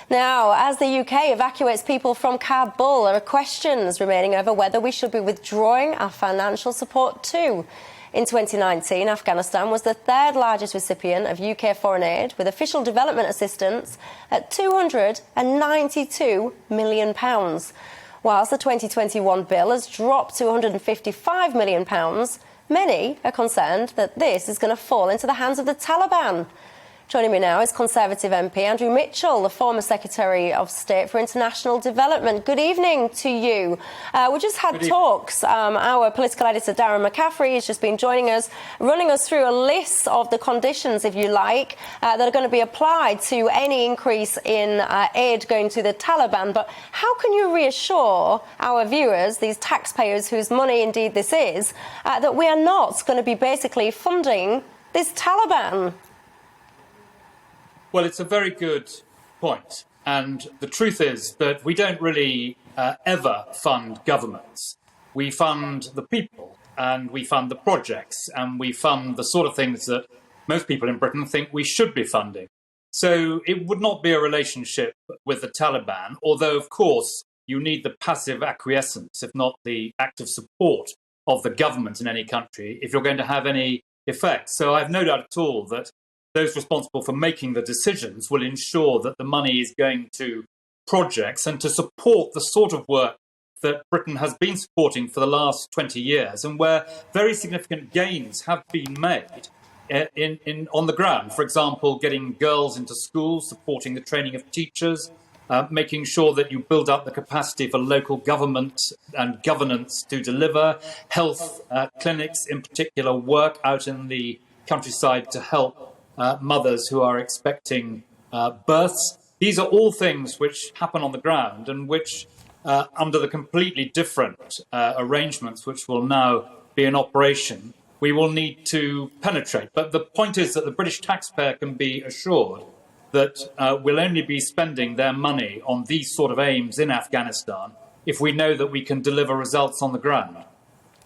Now, as the UK evacuates people from Kabul, there are questions remaining over whether we should be withdrawing our financial support too. In 2019, Afghanistan was the third largest recipient of UK foreign aid, with official development assistance at £292 million. Whilst the 2021 bill has dropped to £155 million, many are concerned that this is going to fall into the hands of the Taliban. Joining me now is Conservative MP Andrew Mitchell, the former Secretary of State for International Development. Good evening to you. We just had talks. Our political editor, Darren McCaffrey, has just been joining us, running us through a list of the conditions, if you like, that are going to be applied to any increase in aid going to the Taliban. But how can you reassure our viewers, these taxpayers whose money indeed this is, that we are not going to be basically funding this Taliban? Well, it's a very good point. And the truth is that we don't really ever fund governments. We fund the people, and we fund the projects, and we fund the sort of things that most people in Britain think we should be funding. So it would not be a relationship with the Taliban, although, of course, you need the passive acquiescence, if not the active support of the government in any country, if you're going to have any effect. So I have no doubt at all that those responsible for making the decisions will ensure that the money is going to projects and to support the sort of work that Britain has been supporting for the last 20 years, and where very significant gains have been made on the ground. For example, getting girls into schools, supporting the training of teachers, making sure that you build up the capacity for local government and governance to deliver, health clinics in particular, work out in the countryside to help mothers who are expecting births. These are all things which happen on the ground and which, under the completely different arrangements which will now be in operation, we will need to penetrate. But the point is that the British taxpayer can be assured that we'll only be spending their money on these sort of aims in Afghanistan if we know that we can deliver results on the ground.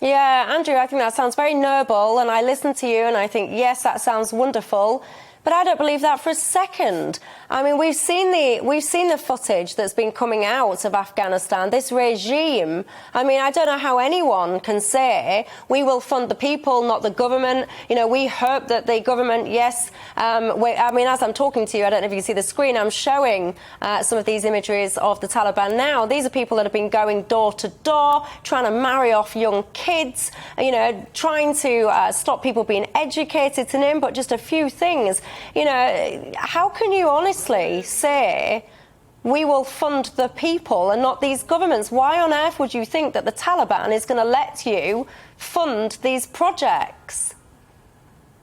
Yeah, Andrew, I think that sounds very noble, and I listen to you and I think, yes, that sounds wonderful. But I don't believe that for a second. I mean, we've seen the footage that's been coming out of Afghanistan, this regime. I mean, I don't know how anyone can say we will fund the people, not the government. You know, we hope that the government, yes. I mean, as I'm talking to you, I don't know if you can see the screen, I'm showing some of these imageries of the Taliban now. These are people that have been going door to door, trying to marry off young kids, you know, trying to stop people being educated, to name but just a few things. You know, how can you honestly say we will fund the people and not these governments? Why on earth would you think that the Taliban is going to let you fund these projects?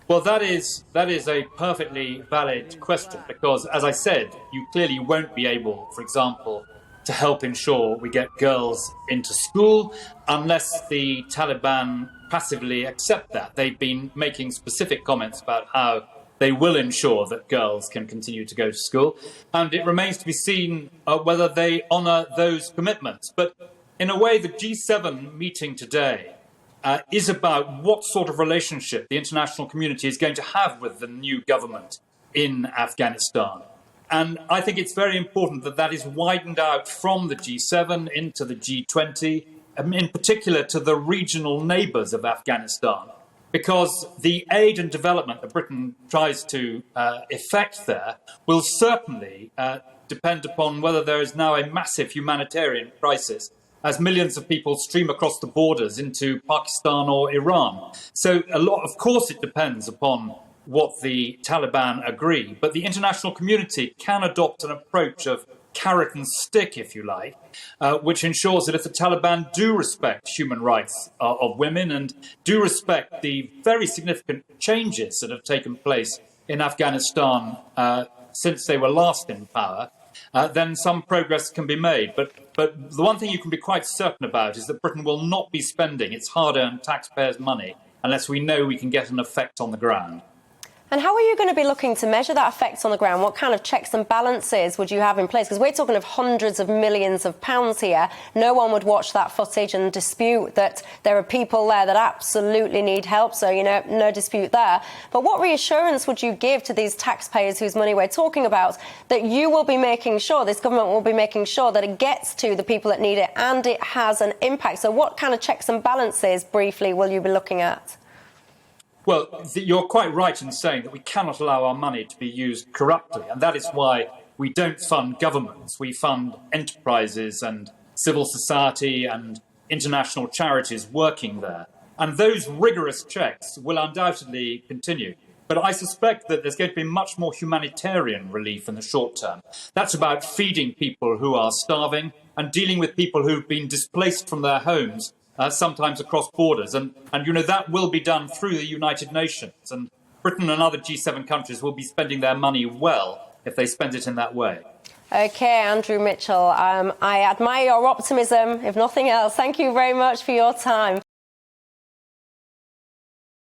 Well, that is a perfectly valid question, because, as I said, you clearly won't be able, for example, to help ensure we get girls into school unless the Taliban passively accept that. They've been making specific comments about how they will ensure that girls can continue to go to school, and it remains to be seen whether they honour those commitments. But in a way, the G7 meeting today is about what sort of relationship the international community is going to have with the new government in Afghanistan. And I think it's very important that that is widened out from the G7 into the G20, in particular to the regional neighbours of Afghanistan, because the aid and development that Britain tries to effect there will certainly depend upon whether there is now a massive humanitarian crisis as millions of people stream across the borders into Pakistan or Iran. So of course, it depends upon what the Taliban agree, but the international community can adopt an approach of carrot and stick, if you like, which ensures that if the Taliban do respect human rights of women and do respect the very significant changes that have taken place in Afghanistan since they were last in power, then some progress can be made. But the one thing you can be quite certain about is that Britain will not be spending its hard-earned taxpayers' money unless we know we can get an effect on the ground. And how are you going to be looking to measure that effect on the ground? What kind of checks and balances would you have in place? Because we're talking of hundreds of millions of pounds here. No one would watch that footage and dispute that there are people there that absolutely need help. So, no dispute there. But what reassurance would you give to these taxpayers whose money we're talking about that you will be making sure, this government will be making sure that it gets to the people that need it and it has an impact? So what kind of checks and balances, briefly, will you be looking at? Well, you're quite right in saying that we cannot allow our money to be used corruptly, and that is why we don't fund governments. We fund enterprises and civil society and international charities working there. And those rigorous checks will undoubtedly continue. But I suspect that there's going to be much more humanitarian relief in the short term. That's about feeding people who are starving and dealing with people who've been displaced from their homes, sometimes across borders. And that will be done through the United Nations. And Britain and other G7 countries will be spending their money well if they spend it in that way. OK, Andrew Mitchell, I admire your optimism, if nothing else. Thank you very much for your time.